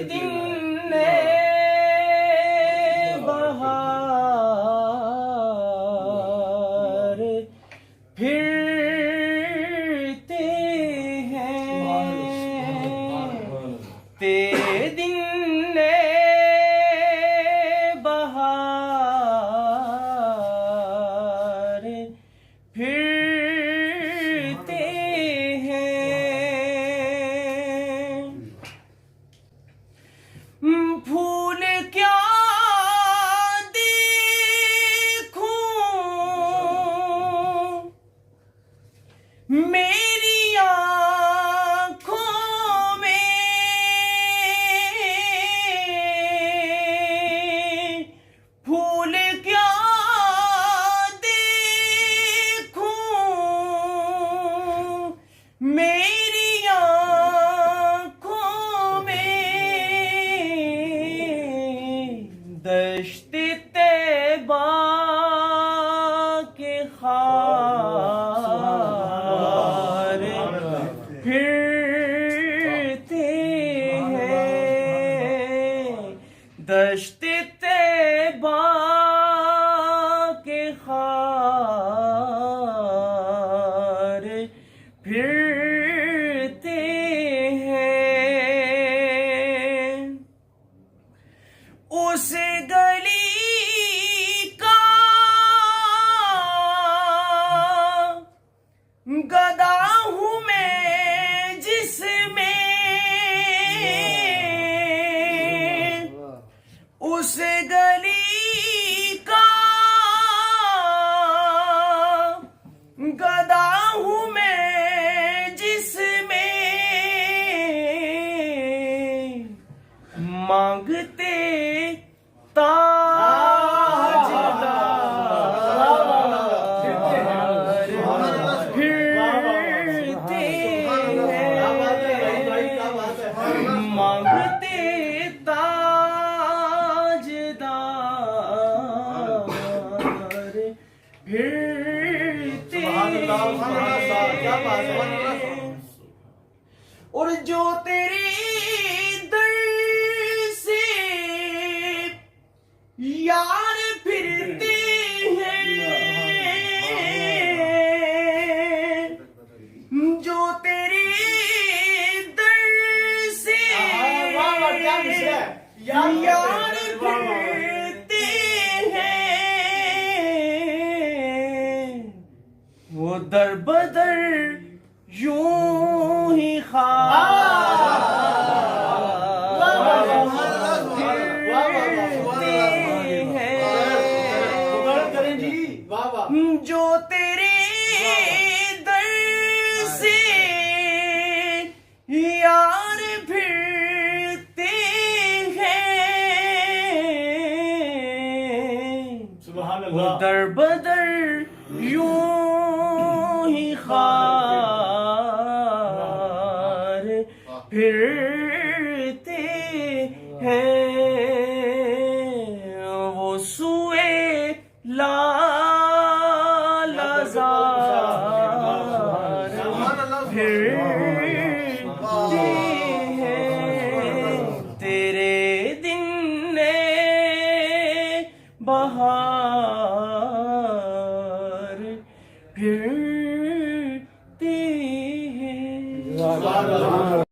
دن بہار پھرتے ہیں، تیرے دن بہار پھرتے ہیں، پھول کیا دیکھوں میری آنکھوں میں، پھول کیا دیکھوں میری آنکھوں میں، دشت طیبہ کے خار پھرتے ہیں، دشت طیبہ کے خار پھرتے ہیں، اس گلی کا گدا ہوں میں جس میں، اس گلی کا گدا ہوں میں جس میں، مانگتے مانگتے تاجدار پھرتے ہیں، اور جو تیرے در سے یار پھرتے ہیں، جو تیرے یار پھرتے ہیں، وہ در بدر یوں ہی پھرتے ہیں، جو تیرے در سے یار پھرتے وہ در بدر یوں ہی خار پھرتے ہیں، وہ سوئے لالزار پھرتے ہیں، تیرے دن بہار پھرتے ہیں۔